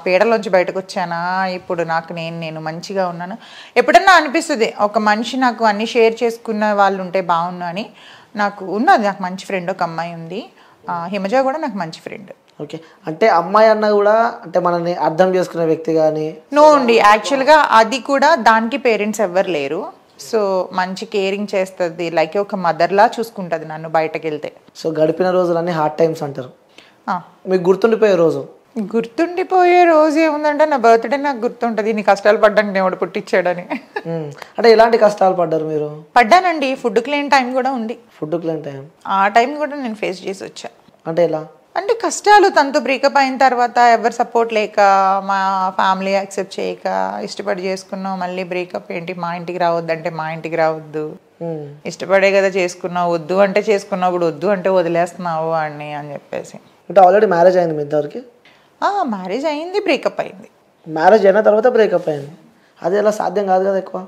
పీడలోంచి బయటకు వచ్చానా, ఇప్పుడు నాకు నేను మంచిగా ఉన్నాను. ఎప్పుడన్నా అనిపిస్తుంది ఒక మనిషి నాకు అన్ని షేర్ చేసుకున్న వాళ్ళు ఉంటే బాగున్నా అని. నాకు మంచి ఫ్రెండ్ ఒక అమ్మాయి ఉంది, హిమజ కూడా నాకు మంచి ఫ్రెండ్. ఓకే, అంటే అమ్మాయి అన్న కూడా అంటే మనల్ని అర్థం చేసుకునే వ్యక్తి కానీ? నో అండి, యాక్చువల్గా అది కూడా దానికి పేరెంట్స్ ఎవ్వరు లేరు. సో మంచి కేరింగ్ చేస్తుంది, లైక్ ఒక మదర్లా చూసుకుంటుంది నన్ను బయటకు వెళ్తే. సో గడిపిన రోజులన్నీ హార్డ్ టైమ్స్ అంటారు. మీకు గుర్తుండిపోయే రోజు? గుర్తుండిపోయే రోజు ఏముందంటే నా బర్త్డే నాకు గుర్తుంటుంది. నీ కష్టాలు పడ్డానికి దేవుడు పుట్టించాడని. అంటే ఎలాంటి కష్టాలు పడ్డారు మీరు? పడ్డానండి, ఫుడ్కి లేని టైం కూడా ఉంది. ఫుడ్కి లేని టైం? ఆ టైం కూడా నేను ఫేస్ చేసి వచ్చా. అంటే ఎలా? అంటే కష్టాలు, తనతో బ్రేకప్ అయిన తర్వాత ఎవరు సపోర్ట్ లేక, మా ఫ్యామిలీ యాక్సెప్ట్ చేయక, ఇష్టపడి చేసుకున్నావు, మళ్ళీ బ్రేకప్ ఏంటి, మా ఇంటికి రావద్దు అంటే మా ఇంటికి రావద్దు, ఇష్టపడే కదా చేసుకున్నావు, వద్దు అంటే చేసుకున్నావు, ఇప్పుడు వద్దు అంటే వదిలేస్తున్నావు అని చెప్పేసి. అంటే ఆల్రెడీ మ్యారేజ్ అయింది మీ ఇద్దరికి? మ్యారేజ్ అయింది, బ్రేకప్ అయింది. మ్యారేజ్ అయిన తర్వాత బ్రేకప్ అయింది, అది ఎలా సాధ్యం కాదు కదా? ఎక్కువ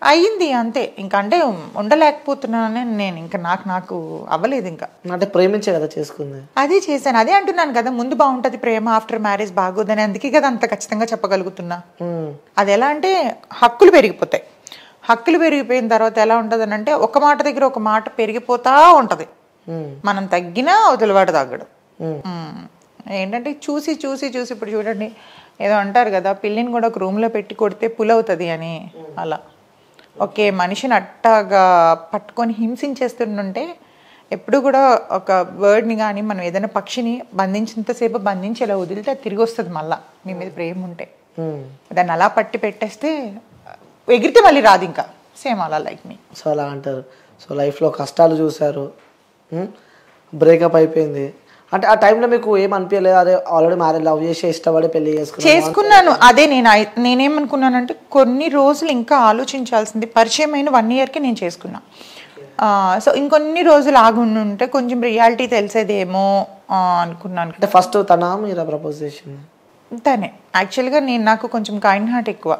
అయ్యింది అంతే. ఇంకా అంటే ఉండలేకపోతున్నానని నేను, ఇంకా నాకు అవ్వలేదు. ఇంకా అంటే ప్రేమించే కదా చేసుకుంది, అదే చేశాను. అదే అంటున్నాను కదా, ముందు బాగుంటుంది ప్రేమ, ఆఫ్టర్ మ్యారేజ్ బాగోదని. అందుకే కదా అంత ఖచ్చితంగా చెప్పగలుగుతున్నా. అది ఎలా అంటే హక్కులు పెరిగిపోతాయి. హక్కులు పెరిగిపోయిన తర్వాత ఎలా ఉంటుంది అని అంటే ఒక మాట దగ్గర ఒక మాట పెరిగిపోతా ఉంటుంది. మనం తగ్గినా అవతలవాడు తగ్గడు. ఏంటంటే చూసి చూసి చూసి ఇప్పుడు చూడండి, ఏదో అంటారు కదా, పిల్లిని కూడా ఒక రూమ్లో పెట్టి కొడితే పులవుతుంది అని. అలా ఓకే, మనిషిని అట్టాగా పట్టుకొని హింసించేస్తుంటే ఎప్పుడు కూడా ఒక బర్డ్ని కానీ మనం ఏదైనా పక్షిని బంధించినంతసేపు బంధించి ఇలా వదిలితే అది తిరిగి వస్తుంది మళ్ళీ. మీ మీద ప్రేమ ఉంటే దాన్ని అలా పట్టి పెట్టేస్తే ఎగిరితే మళ్ళీ రాదు. ఇంకా సేమ్ అలా లైక్ మీ. సో అలా అంటారు. సో లైఫ్లో కష్టాలు చూశారు, బ్రేకప్ అయిపోయింది. అంటే ఆ టైంలో మీకు ఏమనిపించలేదు? అదే ఆల్రెడీ మ్యారేజ్, లవ్ చేసి ఇష్టపడి పెళ్లి చేసుకున్నాను. అదే నేనేమనుకున్నానంటే కొన్ని రోజులు ఇంకా ఆలోచించాల్సింది. పరిచయం అయిన 1 yearకి నేను చేసుకున్నా. సో ఇంకొన్ని రోజులు ఆగుంటే కొంచెం రియాలిటీ తెలిసేదేమో అనుకున్నాను. అంటే ఫస్ట్ తన మీరు ప్రపోజ్ చేసింది? తనే. యాక్చువల్గా నాకు కొంచెం కైండ్ హార్ట్ ఎక్కువ.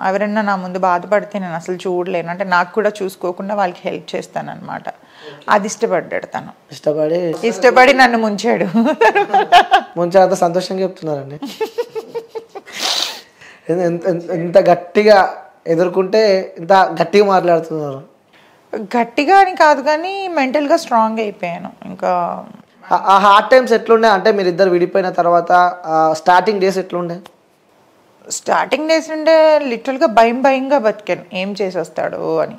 ఎవరన్నా నా ముందు బాధపడితే నేను అసలు చూడలేను. అంటే నాకు కూడా చూసుకోకుండా వాళ్ళకి హెల్ప్ చేస్తాను అనమాట. అది ఇష్టపడ్డాడు తను. ఇష్టపడి నన్ను ముంచాడు. ముంచాక సంతోషంగా చెప్తున్నారండి. ఎంత గట్టిగా ఎదుర్కొంటే ఇంత గట్టిగా మాట్లాడుతున్నారు. గట్టిగా అని కాదు కానీ మెంటల్గా స్ట్రాంగ్ అయిపోయాను. ఇంకా ఆ హార్డ్ టైమ్స్ ఎట్లుండే? అంటే మీరు ఇద్దరు విడిపోయిన తర్వాత స్టార్టింగ్ డేస్ ఎట్లుండే? స్టార్టింగ్ డేస్ ఉండే లిటరల్గా భయంగా బతికాను, ఏం చేసి వస్తాడు అని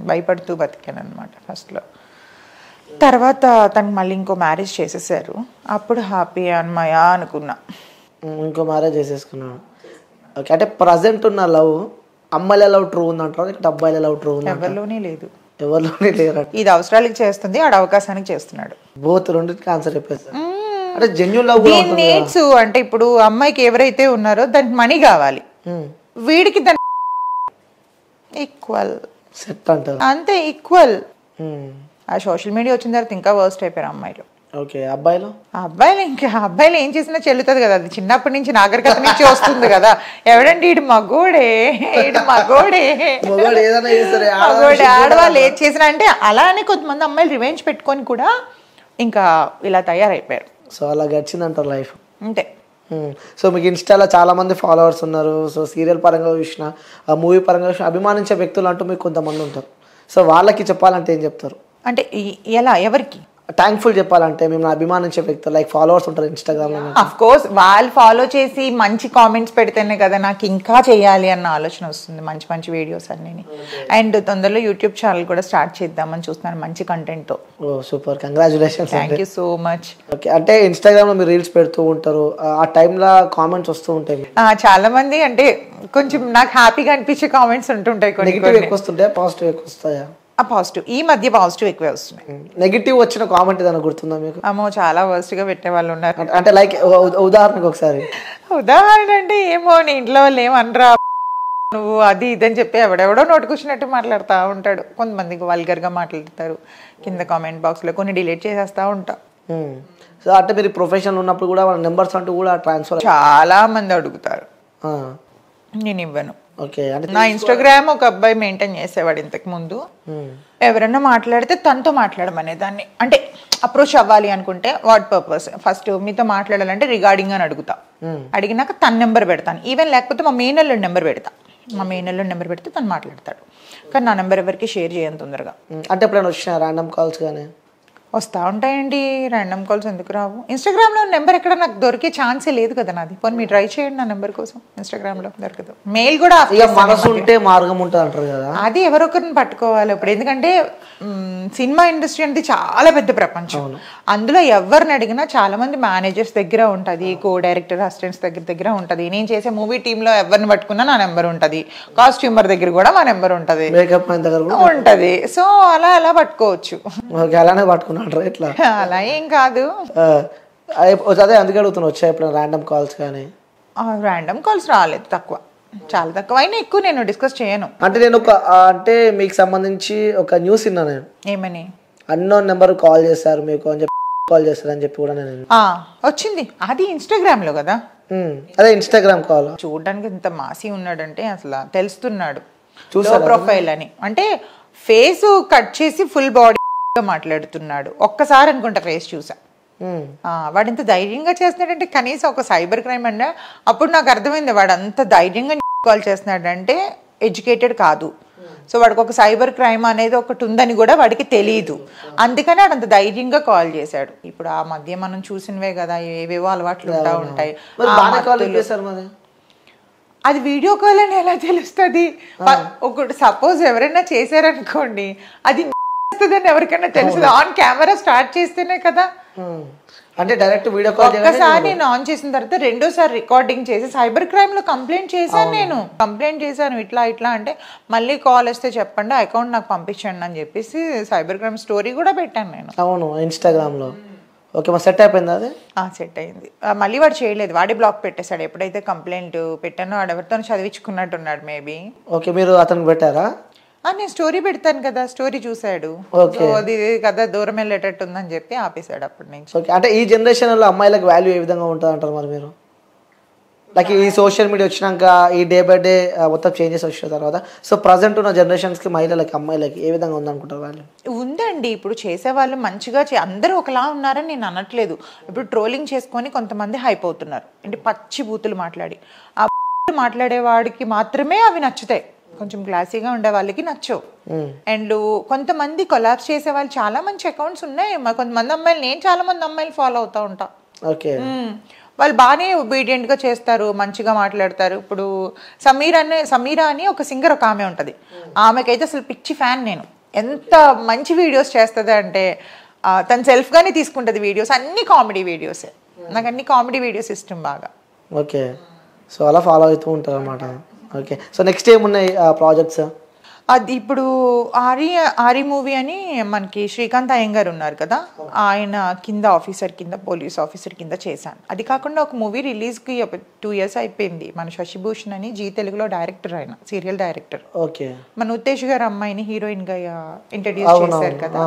భయపడుతూ బతికాను అనమాట ఫస్ట్లో. తర్వాత తనకి మళ్ళీ ఇంకో మ్యారేజ్ చేసేసారు. అప్పుడు హ్యాపీ అన్నమయ్యా అనుకున్నా. ఇంకో మ్యారేజ్ చేసేసుకున్నాను. ఓకే, అంటే ప్రజెంట్ ఉన్న లవ్ అమ్మాయిల లవ్ ట్రూ ఉందంటారా, ఇక్కడ అబ్బాయిల లవ్ ట్రూ ఉంది? ఎవరిలోనే లేదు, ఎవరిలోనే లేరు. ఇది అవసరాలకి చేస్తుంది, ఆడ అవకాశానికి చేస్తున్నాడు. బోత్ రెండింటికి ఆన్సర్ చెప్పేస్తారు. అంటే జెన్యూన్ లవ్ నీడ్స్ అంటే ఇప్పుడు అమ్మాయికి ఎవరైతే ఉన్నారో దానికి మనీ కావాలి, వీడికి దాని ఈక్వల్ సెట్ అంటారు అంతే, ఈక్వల్. ఆ సోషల్ మీడియా వచ్చిన తర్వాత ఇంకా వర్స్ట్ అయిపోయారు అమ్మాయిలు. ఓకే, అబ్బాయిలు అబ్బాయిలు ఏం చేసినా చెల్లుతుంది కదా, అది చిన్నప్పటి నుంచి నాగరికత నుంచి వస్తుంది కదా. ఎవడండి ఈడు మగోడే, మగోడే ఆడవాళ్ళు ఏది చేసినా అంటే అలా అని కొంతమంది అమ్మాయిలు రివెంజ్ పెట్టుకొని కూడా ఇంకా ఇలా తయారైపోయారు. సో అలా గడిచిందంటారు లైఫ్ అంతే. సో మీకు ఇన్స్టాలో చాలా మంది ఫాలోవర్స్ ఉన్నారు. సో సీరియల్ పరంగా చూసిన, మూవీ పరంగా చూసిన అభిమానించే వ్యక్తులు అంటూ మీకు కొంతమంది ఉంటారు. సో వాళ్ళకి చెప్పాలంటే ఏం చెప్తారు? అంటే ఎలా, ఎవరికి థ్యాంక్ఫుల్ చెప్పాలంటే మేము అభిమానించే వ్యక్తులు లైక్ ఫాలోవర్స్ ఉంటారు ఇన్స్టాగ్రామ్ లో. అఫ్ కోర్స్ వాళ్ళు ఫాలో చేసి మంచి కామెంట్స్ పెడితేనే కదా నాకు ఇంకా చేయాలి అన్న ఆలోచన వస్తుంది, మంచి మంచి వీడియోస్ అన్ని. అండ్ తొందరలో యూట్యూబ్ ఛానల్ కూడా స్టార్ట్ చేద్దామని చూస్తున్నాను మంచి కంటెంట్ తో. ఓ super, congratulations. Thank you so much. Okay, అంటే ఇన్స్టాగ్రామ్ లో మీరు రీల్స్ పెడుతూ ఉంటారు, ఆ టైంలో కామెంట్స్ వస్తూ ఉంటాయి చాలా మంది, అంటే కొంచెం నాకు హ్యాపీగా అనిపించే కామెంట్స్ ఉంటుంటాయి. నెగిటివ్ ఎక్కువ వస్తుంటాయి, పాజిటివ్ ఎక్కువ వస్తాయా? పాజిటివ్, ఈ మధ్య పాజిటివ్ ఎక్కువే వస్తున్నాయి. నెగిటివ్ వచ్చిన కామెంట్ ఏదైనా గుర్తుందా మీకు? అమ్మో చాలా వర్స్ట్ గా పెట్టే వాళ్ళు ఉన్నారు. అంటే లైక్ ఉదాహరణకు ఒకసారి. ఉదాహరణ అంటే ఏమో నీ ఇంట్లో వాళ్ళు ఏమనరా నువ్వు అది ఇదని చెప్పి ఎవడెవడో నోటుకొచ్చినట్టు మాట్లాడుతూ ఉంటాడు. కొంతమందికి వల్గర్గా మాట్లాడతారు కింద కామెంట్ బాక్స్లో, కొన్ని డిలీట్ చేసేస్తూ ఉంటా. సో అంటే మీరు ప్రొఫెషనల్ ఉన్నప్పుడు కూడా వాళ్ళ నెంబర్స్ అంటూ కూడా ట్రాన్స్ఫర్ చాలా మంది అడుగుతారు, నేను ఇవ్వను. ఓకే, అంటే నా ఇన్స్టాగ్రామ్ ఒక అబ్బాయి మెయింటైన్ చేసేవాడు ఇంతకు ముందు. ఎవరన్నా మాట్లాడితే తనతో మాట్లాడమనే దాన్ని, అంటే అప్రోచ్ అవ్వాలి అనుకుంటే వాట్ పర్పస్, ఫస్ట్ మీతో మాట్లాడాలంటే రిగార్డింగ్ అని అడుగుతా. అడిగినాక తన నెంబర్ పెడతాను, ఈవెన్ లేకపోతే మా మేనల్లుడి నెంబర్ పెడతా. మా మేనల్లుడి నెంబర్ పెడితే తను మాట్లాడతాడు, కానీ నా నెంబర్ ఎవరికి షేర్ చేయను తొందరగా. అంటే ఎప్పుడైనా వచ్చిన ర్యాండమ్ కాల్స్ కానీ? వస్తూ ఉంటాయండి, ర్యాండమ్ కాల్స్ ఎందుకు రావు. ఇన్స్టాగ్రామ్లో నెంబర్ ఎక్కడ నాకు దొరికే ఛాన్సే లేదు కదా నాది. పోనీ మీరు ట్రై చేయండి నా నెంబర్ కోసం, ఇన్స్టాగ్రామ్లో దొరకదు. మెయిల్ కూడా మనసు ఉంటే మార్గం ఉంటుంది అంటారు కదా, అది ఎవరొకరిని పట్టుకోవాలి ఇప్పుడు. ఎందుకంటే సినిమా ఇండస్ట్రీ అనేది చాలా పెద్ద ప్రపంచం, అందులో ఎవరిని అడిగినా చాలా మంది మేనేజర్స్ దగ్గర ఉంటుంది, కో డైరెక్టర్ అసిస్టెంట్స్ దగ్గర ఉంటుంది. నేను చేసే మూవీ టీంలో ఎవరిని పట్టుకున్నా నా నెంబర్ ఉంటుంది, కాస్ట్యూమర్ దగ్గర కూడా మా నెంబర్ ఉంటుంది, మేకప్ మ్యాన్ దగ్గర ఉంటుంది. సో అలా పట్టుకోవచ్చు. అలానే పట్టుకున్నా ఇట్లా అలా ఏం కాదు. అదే అందుకే అడుగుతున్నా, వచ్చా ఎప్పుడైనా ర్యాండమ్ కాల్స్ కానీ? ర్యాండమ్ కాల్స్ రాలేదు, తక్కువ, చాలా తక్కువ. అయినా ఎక్కువ నేను డిస్కస్ చేయను. అంటే నేను అంటే మీకు సంబంధించి ఒక న్యూస్ విన్నా నేను. ఏమని? అన్నోన్ నెంబర్ కాల్ చేశారు మీకు అని చెప్పి, కాల్ చేస్తారని చెప్పి కూడా నేను వచ్చింది. అది ఇన్స్టాగ్రామ్ లో కదా. అదే ఇన్స్టాగ్రామ్ కాల్. చూడడానికి ఇంత మాసి ఉన్నాడంటే అసలు తెలుస్తున్నాడు, ప్రొఫైల్ అని. అంటే ఫేస్ కట్ చేసి ఫుల్ బాడీ మాట్లాడుతున్నాడు. ఒక్కసారి అనుకుంటా ఫేస్ చూసా. వాడు ఇంత ధైర్యంగా చేస్తున్నాడంటే కనీసం ఒక సైబర్ క్రైమ్ అంటే అప్పుడు నాకు అర్థమైంది, వాడు అంత ధైర్యంగా కాల్ చేస్తున్నాడంటే ఎడ్యుకేటెడ్ కాదు. సో వాడికి ఒక సైబర్ క్రైమ్ అనేది ఒకటి ఉందని కూడా వాడికి తెలియదు, అందుకని వాడు అంత ధైర్యంగా కాల్ చేశాడు. ఇప్పుడు ఆ మధ్య మనం చూసినవే కదా, ఏవేవో అలవాట్లు ఉంటాయి. అది వీడియో కాల్ అని ఎలా తెలుస్తుంది? ఒకటి సపోజ్ ఎవరైనా చేశారనుకోండి, అది ఎవరికైనా తెలుసు, ఆన్ కెమెరా స్టార్ట్ చేస్తేనే కదా. అంటే డైరెక్ట్ వీడియో కాల్ ఒక్కసారి నేను ఆన్ చేసిన తర్వాత రెండోసారి రికార్డింగ్ చేసి సైబర్ క్రైమ్ లో కంప్లైంట్ చేశాను. నేను కంప్లైంట్ చేశాను, ఇట్లా అంటే మళ్ళీ కాల్ వస్తే చెప్పండి, అకౌంట్ నాకు పంపించండి అని చెప్పేసి సైబర్ క్రైమ్ స్టోరీ కూడా పెట్టాను నేను. అవును, ఇన్స్టాగ్రామ్ లో. ఓకే, మరి సెట్ అయిపోయింది అది? సెట్ అయింది. మళ్ళీ వాడు చేయలేదు, వాడే బ్లాక్ పెట్టేశాడు. ఎప్పుడైతే కంప్లైంట్ పెట్టానో వాడు ఎవరితో చదివించుకున్నట్టున్నాడు మేబీ. ఓకే, మీరు అతనికి పెట్టారా? నేను స్టోరీ పెడతాను కదా, స్టోరీ చూసాడు, అది కదా దూరం వెళ్ళేటట్టు ఉందని చెప్పి ఆపేశాడు అప్పటి నుంచి. ఓకే, అంటే ఈ జనరేషన్ లో అమ్మాయిలకు వాల్యూ ఏ విధంగా ఉంటుంది అంటారు మరి మీరు? లైక్ ఈ సోషల్ మీడియా వచ్చినాక, ఈ డే బై డే మొత్తం చేంజెస్ వచ్చిన తర్వాత, సో ప్రజెంట్ ఉన్న జనరేషన్స్కి మహిళలకి అమ్మాయిలకి ఏ విధంగా ఉందనుకుంటారు వాల్యూ? ఉందండి. ఇప్పుడు చేసేవాళ్ళు మంచిగా అందరూ ఒకలా ఉన్నారని నేను అనట్లేదు. ఇప్పుడు ట్రోలింగ్ చేసుకొని కొంతమంది హైప్ అవుతున్నారు, అంటే పచ్చి బూతులు మాట్లాడి. ఆ మాట్లాడేవాడికి మాత్రమే అవి నచ్చుతాయి, కొంచెం క్లాసీగా ఉండే వాళ్ళకి నచ్చవు. అండ్ కొంతమంది కొలాబ్స్ చేసే వాళ్ళు చాలా మంచి అకౌంట్స్ ఉన్నాయి. కొంతమంది అమ్మాయిలు, నేను చాలా మంది అమ్మాయిలు ఫాలో అవుతూ ఉంటా. ఓకే, వాళ్ళు బాగానే ఒబీడియంట్ గా చేస్తారు, మంచిగా మాట్లాడతారు. ఇప్పుడు సమీరా అని ఒక సింగర్ ఒక ఆమె ఉంటది, ఆమెకైతే అసలు పిచ్చి ఫ్యాన్ నేను. ఎంత మంచి వీడియోస్ చేస్తుంది అంటే తను సెల్ఫ్గానే తీసుకుంటుంది వీడియోస్, అన్ని కామెడీ వీడియోసే. నాకు అన్ని కామెడీ వీడియోస్ ఇష్టం బాగా. ఓకే, సో అలా ఫాలో అవుతూ ఉంటారు అనమాట. ఓకే, సో నెక్స్ట్ ఏమున్నాయి ప్రాజెక్ట్స్? అది ఇప్పుడు ఆరి మూవీ అని మనకి శ్రీకాంత్ అయ్యంగారు ఉన్నారు కదా, ఆయన కింద ఆఫీసర్ కింద, పోలీస్ ఆఫీసర్ కింద చేశాను. అది కాకుండా ఒక మూవీ రిలీజ్కి 2 years అయిపోయింది. మన శశిభూషణ్ అని జీ తెలుగులో డైరెక్టర్, ఆయన సీరియల్ డైరెక్టర్. ఓకే, మన ఉత్తేజ్ గారు అమ్మాయిని హీరోయిన్ గా ఇంట్రడ్యూస్ చేశారు కదా,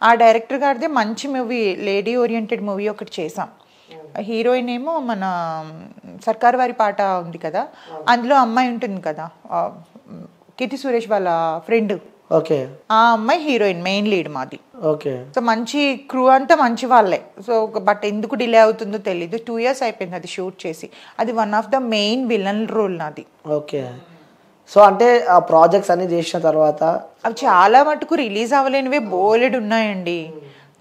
ఆ డైరెక్టర్ గారిదే మంచి మూవీ, లేడీ ఓరియంటెడ్ మూవీ ఒకటి చేసాం. హీరోయిన్ ఏమో మన సర్కార్ వారి పాట ఉంది కదా, అందులో అమ్మాయి ఉంటుంది కదా, కీర్తి సురేష్ వాళ్ళ ఫ్రెండ్. ఓకే, ఆ అమ్మాయి హీరోయిన్, మెయిన్ లీడ్ మాది. ఓకే, సో మంచి క్రూ అంతా మంచి వాళ్ళే. సో బట్ ఎందుకు డిలే అవుతుందో తెలీదు, 2 years అయిపోయింది అది షూట్ చేసి. అది one of the main villain role నాది. ఓకే, సో అంటే ఆ ప్రాజెక్ట్స్ అన్ని చేసిన తర్వాత అవి చాలా మటుకు రిలీజ్ అవ్వలేనివే బోలెడు ఉన్నాయండి.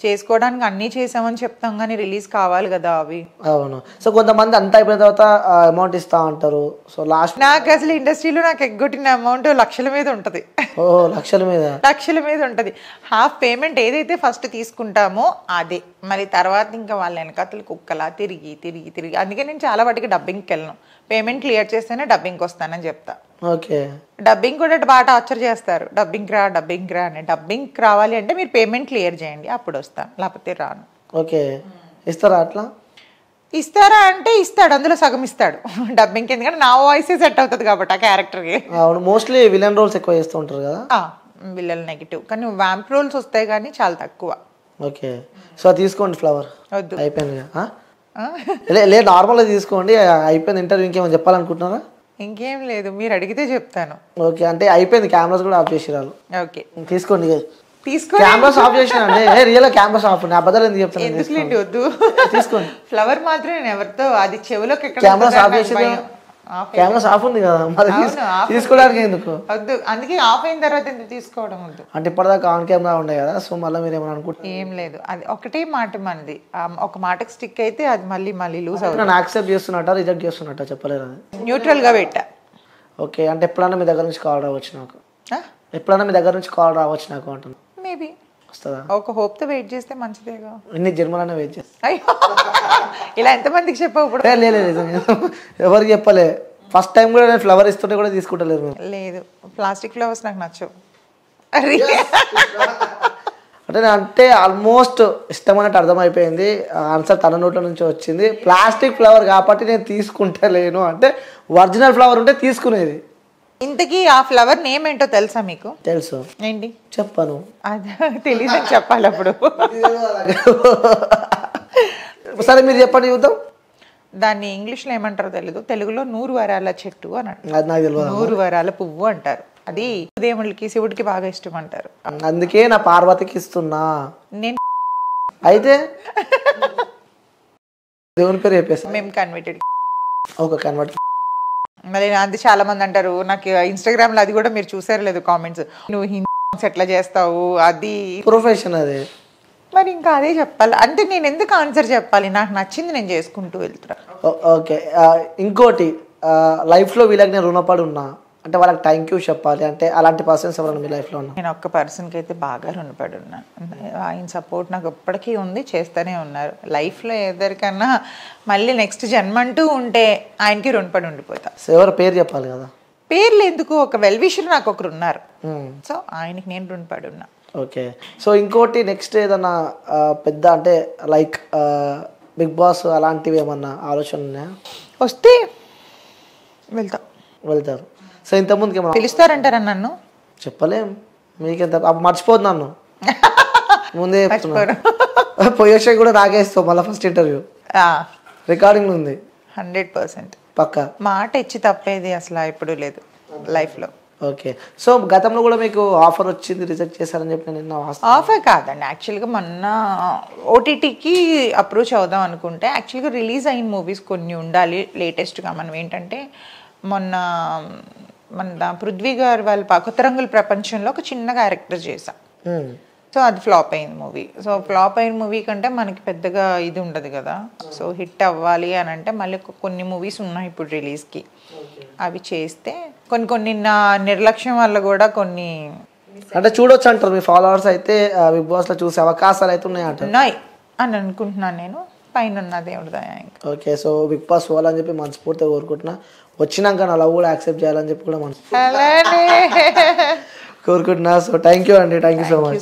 చేసుకోవడానికి అన్నీ చేసామని చెప్తాం కానీ రిలీజ్ కావాలి కదా అవి. అవును, సో కొంతమంది అంతా అయిపోయిన తర్వాత అమౌంట్ ఇస్తా అంటారు. సో లాస్ట్ నాకు అసలు ఇండస్ట్రీలో నాకు ఎగ్గొట్టిన అమౌంట్ లక్షల మీద ఉంటుంది. లక్షల మీద ఉంటుంది. హాఫ్ పేమెంట్ ఏదైతే ఫస్ట్ తీసుకుంటామో అదే, మరి తర్వాత ఇంకా వాళ్ళ వెనకాతలు కుక్కలా తిరిగి తిరిగి తిరిగి. అందుకే నేను చాలా వాటికి డబ్బింగ్కి వెళ్ళను. పేమెంట్ క్లియర్ చేస్తేనే డబ్బింగ్కి వస్తానని చెప్తా. ఓకే, డబ్బింగ్ కూడా బాగా టార్చర్ చేస్తారు, డబ్బింగ్ రా అని. డబ్బింగ్ రావాలి అంటే మీరు పేమెంట్ క్లియర్ చేయండి, అప్పుడు వస్తాను, లేకపోతే రాను. ఓకే, ఇస్తారా అట్లా? ఇస్తారా అంటే ఇస్తాడు, అందులో సగం ఇస్తాడు డబ్బింగ్కి. ఎందుకంటే నా వాయిసే సెట్ అవుతుంది కాబట్టి ఆ క్యారెక్టర్కి. అవును, మోస్ట్లీ విలన్ రోల్స్ ఎక్కువ చేస్తూ ఉంటారు కదా. విల్లల్ నెగిటివ్, కానీ వ్యాంప్ రోల్స్ వస్తాయి కానీ చాలా తక్కువ. ఓకే, సో తీసుకోండి ఫ్లవర్. వద్దు, అయిపోయింది. లేదు, నార్మల్గా తీసుకోండి. అయిపోయింది. ఇంటర్వ్యూ ఇంకేమైనా చెప్పాలనుకుంటున్నారా? ఇంకేం లేదు, మీరు అడిగితే చెప్తాను. ఓకే, అంటే అయిపోయింది. కెమెరాస్ కూడా ఆఫ్ చేసిరాలు. ఓకే, తీసుకోండి. తీసుకో. కెమెరాస్ ఆఫ్ చేసినండి. Real cameras off. అబద్ధాలు ఎందుకు చెప్తాను? ఎందుకులేండి, వద్దు, తీసుకోండి. ఫ్లవర్ మాత్రం నేను ఎవరితో, అది చెవులోకి కెమెరాస్ ఆఫ్ చేసి, కెమెరాస్ ఆఫ్ ఉంది కదా మరి తీసుకోవడానికి ఎందుకు? వద్దు, అందుకే ఆఫ్ అయిన తర్వాత ఎందుకు తీసుకోవడం వద్దు. అంటే ఇప్పటిదాకా ఆన్ కెమెరా ఉండే కదా, సో మళ్ళీ మీరు ఏమైనా అనుకుంటున్నారు? ఏం లేదు, అది ఒకటే మాట మనది. ఒక మాటకి స్టిక్ అయితే అది మళ్ళీ లూజ్ అవుతుంది. నన్ను యాక్సెప్ట్ చేస్తున్నట్ట, రిజెక్ట్ చేస్తున్నట్ట చెప్పలేరు. అది న్యూట్రల్ గా పెట్టా. ఓకే, అంటే ఎప్పుడైనా మీ దగ్గర నుంచి కాల్ రావచ్చు నాకు? ఎప్పుడైనా మీ దగ్గర నుంచి కాల్ రావచ్చు నాకు అంటున్నా? మేబీ వస్తుందా? ఒక హోప్ తో వెయిట్ చేస్తే మంచిదేగా. ఇన్ని జన్మలనే వెయిట్ చేస్తా. అయ్యో, ఇలా ఎంతమందికి చెప్పావు ఇప్పుడు? లేదు, ఎవరికి చెప్పలే. ఫస్ట్ టైం కూడా నేను ఫ్లవర్ ఇస్తుంటే కూడా తీసుకుంటలేదు. లేదు, ప్లాస్టిక్ ఫ్లవర్స్ నాకు నచ్చవు. అంటే ఆల్మోస్ట్ ఇష్టమైనట్టు అర్థమైపోయింది. ఆన్సర్ తన నోట్ల నుంచి వచ్చింది. ప్లాస్టిక్ ఫ్లవర్ కాబట్టి నేను తీసుకుంటలేను అంటే, ఒరిజినల్ ఫ్లవర్ ఉంటే తీసుకునేది. ఇంతకీ ఆ ఫ్లవర్ నేమ్ ఏంటో తెలుసా మీకు? తెలుసు. ఏంటి చెప్పను. అది తెలీదని చెప్పాలి అప్పుడు. సరే మీరు చెప్పండి చూద్దాం. దాన్ని ఇంగ్లీష్లో ఏమంటారో తెలీదు, తెలుగులో 100 వరాల చెట్టు అని అంటారు. అది నాకు తెలియదు. 100 వరాల పువ్వు అంటారు. అది దేవుళ్ళకి, శివుడికి బాగా ఇష్టం అంటారు. అందుకే నా పార్వతికి ఇస్తున్నా. నేను అయితే దేవుని పేరు చెప్పేసి మేము కన్వర్టెడ్. ఒక కన్వర్ట్. మరి అది చాలా మంది అంటారు నాకు ఇన్స్టాగ్రామ్ లో, అది కూడా మీరు చూసారు లేదు కామెంట్స్, నువ్వు హిందీ సాంగ్స్ ఎట్లా చేస్తావు, అది ప్రొఫెషన్ అది. మరి ఇంకా అదే చెప్పాలి అంటే నేను ఎందుకు ఆన్సర్ చెప్పాలి? నాకు నచ్చింది నేను చేసుకుంటూ వెళ్తున్నా. ఓకే, ఇంకోటి, లైఫ్లో వీళ్ళకి నేను రుణపడి ఉన్నా అంటే వాళ్ళకి థ్యాంక్ యూ చెప్పాలి అంటే, అలాంటి పర్సన్స్ ఎవరైనా మీ లైఫ్లో ఉన్నా? నేను ఒక్క పర్సన్కి అయితే బాగా రుణపడి ఉన్నాను. ఆయన సపోర్ట్ నాకు ఎప్పటికీ ఉంది, చేస్తూనే ఉన్నారు. లైఫ్లో ఎవరికన్నా మళ్ళీ నెక్స్ట్ జన్మ అంటూ ఉంటే ఆయనకి రుణపడి ఉండిపోతా. సో ఎవరు పేరు చెప్పాలి కదా? పేర్లు ఎందుకు, ఒక వెల్ విషర్ నాకు ఒకరు ఉన్నారు, సో ఆయనకి నేను రుణపడి ఉన్నా. ఓకే, సో ఇంకోటి నెక్స్ట్ ఏదన్నా పెద్ద అంటే లైక్ బిగ్ బాస్ అలాంటివి ఏమన్నా ఆలోచన ఉన్నాయా? వస్తే వెళ్తారు. సో ఇంతకుముందుకి ఏమన్నా పిలుస్తారంటారా నన్ను? చెప్పలేం, మీకెంత మర్చిపోదు నన్ను ముందే పోయేసే కూడా నాకే ఇస్తావు మళ్ళీ ఫస్ట్ ఇంటర్వ్యూ రికార్డింగ్ ఉంది 100% పక్కా. మాట ఇచ్చి తప్పేది అసలు ఎప్పుడు లేదు లైఫ్లో. ఓకే, సో గతంలో కూడా మీకు ఆఫర్ వచ్చింది, రిజెక్ట్ చేశారని చెప్పి నిన్న. ఆఫర్ కాదండి, యాక్చువల్గా మొన్న ఓటీటీకి అప్రోచ్ అవుదాం అనుకుంటే, యాక్చువల్గా రిలీజ్ అయిన మూవీస్ కొన్ని ఉండాలి లేటెస్ట్గా. మనం ఏంటంటే మన పృథ్వీ గారు వాళ్ళ కొత్త రంగుల ప్రపంచంలో ఒక చిన్న క్యారెక్టర్ చేసాం. సో అది ఫ్లాప్ అయింది మూవీ. సో ఫ్లాప్ అయిన మూవీ కంటే మనకి పెద్దగా ఇది ఉండదు కదా. సో హిట్ అవ్వాలి అని అంటే మళ్ళీ కొన్ని మూవీస్ ఉన్నాయి ఇప్పుడు రిలీజ్కి, అవి చేస్తే కొన్ని నా నిర్లక్ష్యం వల్ల కూడా కొన్ని అంటే చూడొచ్చు అంటారు మీ ఫాలోవర్స్ అయితే బిగ్ బాస్లో చూసే అవకాశాలు అయితే ఉన్నాయి అంటారు. ఉన్నాయి అని అనుకుంటున్నాను నేను. పైన ఉన్న దేవుడి దయ ఇంకా. ఓకే, సో బిగ్ బాస్ పోవాలని చెప్పి మనస్ఫూర్తిగా కోరుకుంటున్నా. వచ్చినాక నా లవ్ కూడా యాక్సెప్ట్ చేయాలని చెప్పి కూడా కోరుకుంటున్నా. సో థ్యాంక్ యూ అండి, థ్యాంక్ యూ సో మచ్.